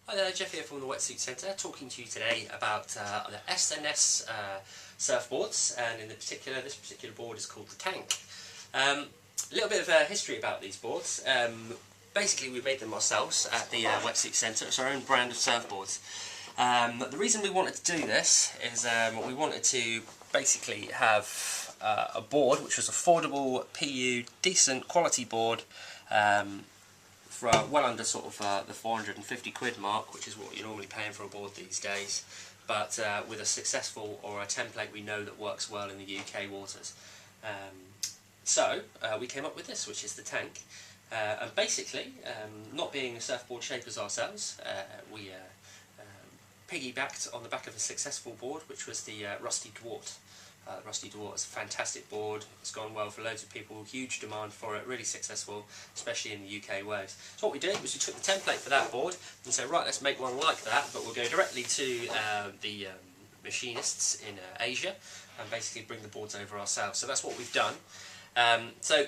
Hi there, Jeff here from the Wetsuit Centre, talking to you today about the SNS surfboards, and in particular, this particular board is called the Tank. A little bit of history about these boards. Basically, we made them ourselves at the Wetsuit Centre. It's our own brand of surfboards. The reason we wanted to do this is we wanted to basically have a board which was affordable, PU, decent quality board. For well under sort of the 450 quid mark, which is what you're normally paying for a board these days, but with a successful or a template we know that works well in the UK waters. So we came up with this, which is the Tank. And basically, not being surfboard shapers ourselves, we piggybacked on the back of a successful board, which was the Rusty Dwart. Rusty Dwart is a fantastic board. It's gone well for loads of people, huge demand for it, really successful, especially in the UK waves. So what we did was we took the template for that board and said, right, let's make one like that, but we'll go directly to the machinists in Asia and basically bring the boards over ourselves. So that's what we've done. So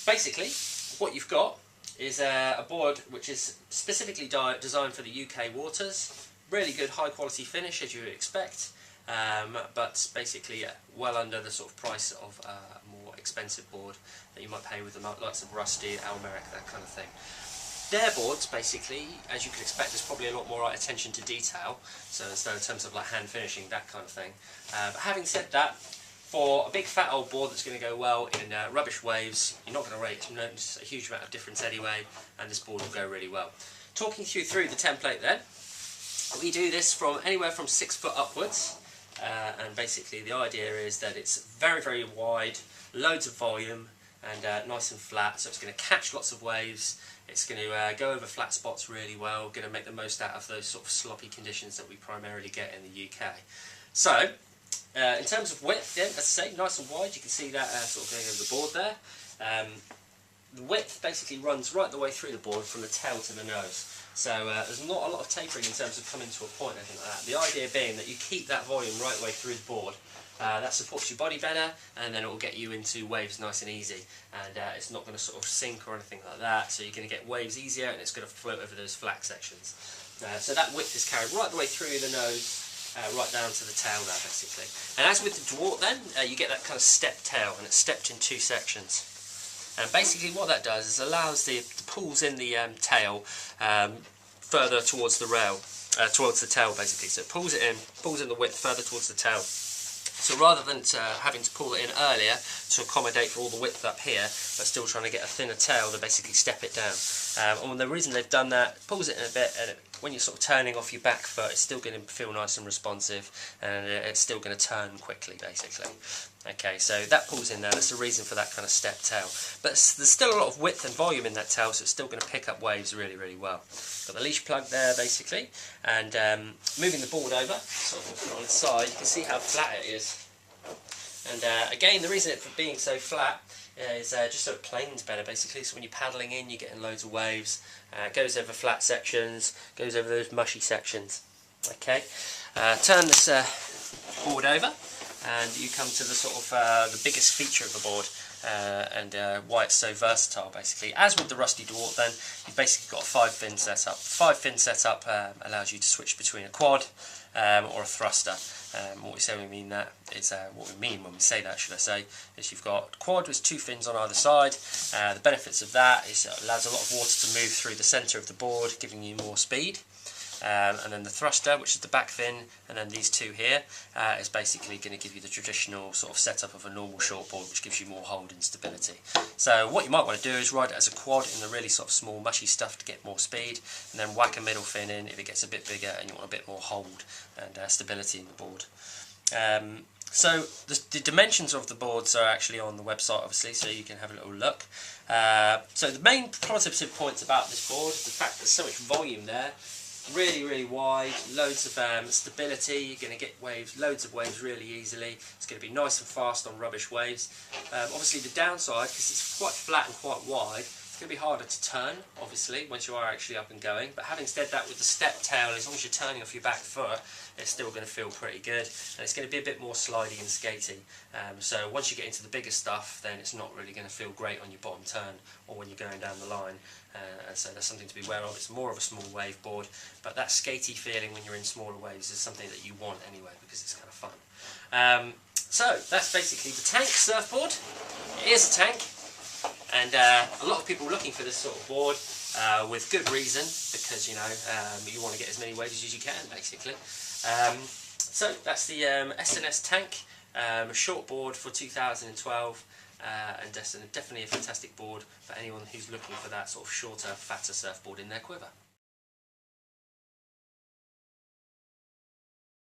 basically, what you've got is a board which is specifically designed for the UK waters. Really good, high quality finish, as you would expect. But basically well under the sort of price of a more expensive board that you might pay with the likes of Rusty, Almeric, that kind of thing. Their boards, basically, as you could expect, there's probably a lot more attention to detail, so in terms of like hand finishing, that kind of thing. But having said that, for a big fat old board that's going to go well in rubbish waves, you're not going to notice a huge amount of difference anyway, and this board will go really well. Talking you through the template then, we do this from anywhere from 6 foot upwards. And basically the idea is that it's very, very wide, loads of volume, and nice and flat, so it's going to catch lots of waves. It's going to go over flat spots really well, going to make the most out of those sort of sloppy conditions that we primarily get in the UK. So, in terms of width, then, as I say, nice and wide, you can see that sort of going over the board there. The width basically runs right the way through the board from the tail to the nose. So there's not a lot of tapering in terms of coming to a point, anything like that. The idea being that you keep that volume right the way through the board. That supports your body better, and then it will get you into waves nice and easy. And it's not going to sort of sink or anything like that, so you're going to get waves easier, and it's going to float over those flat sections. So that width is carried right the way through the nose, right down to the tail there, basically. And as with the Dwart then, you get that kind of stepped tail, and it's stepped in 2 sections. And basically what that does is allows the pulls in the tail further towards the rail, towards the tail basically. So it pulls in the width further towards the tail. So rather than having to pull it in earlier to accommodate for all the width up here, but still trying to get a thinner tail, they basically step it down. And the reason they've done that, pulls it in a bit, and when you're sort of turning off your back foot, it's still going to feel nice and responsive, and it's still going to turn quickly, basically. Okay, so that pulls in there, that's the reason for that kind of step tail. But there's still a lot of width and volume in that tail, so it's still going to pick up waves really, really well. Got the leash plug there, basically, and moving the board over, sort of put it on its side, you can see how flat it is. And again, the reason for being so flat is just so it planes better, basically. So when you're paddling in, you're getting loads of waves. It goes over flat sections, goes over those mushy sections. Okay, turn this board over, and you come to the sort of the biggest feature of the board, and why it's so versatile, basically. As with the Rusty Dwart, then you've basically got a 5-fin setup. 5-fin setup allows you to switch between a quad or a thruster. What we mean when we say that, should I say, is you've got quad with 2 fins on either side. The benefits of that is it allows a lot of water to move through the centre of the board, giving you more speed. And then the thruster, which is the back fin, and then these 2 here, is basically going to give you the traditional sort of setup of a normal shortboard, which gives you more hold and stability. So what you might want to do is ride it as a quad in the really sort of small mushy stuff to get more speed, and then whack a middle fin in if it gets a bit bigger and you want a bit more hold and stability in the board. So the dimensions of the boards are actually on the website, obviously, so you can have a little look. So the main positive points about this board is the fact there's so much volume there. Really, really wide, loads of stability. You're going to get waves, loads of waves really easily. It's going to be nice and fast on rubbish waves. Obviously the downside, because it's quite flat and quite wide, It's going to be harder to turn, obviously, once you are actually up and going, but having said that, with the step tail, as long as you're turning off your back foot, it's still going to feel pretty good, and it's going to be a bit more slidey and skatey. So once you get into the bigger stuff, then it's not really going to feel great on your bottom turn or when you're going down the line, and so that's something to be aware of. It's more of a small wave board, but that skatey feeling when you're in smaller waves is something that you want anyway, because it's kind of fun. So that's basically the tank surfboard. It is a tank, and a lot of people looking for this sort of board with good reason, because you want to get as many waves as you can, basically. So that's the S&S tank, a shortboard for 2012, and definitely a fantastic board for anyone who's looking for that sort of shorter, fatter surfboard in their quiver.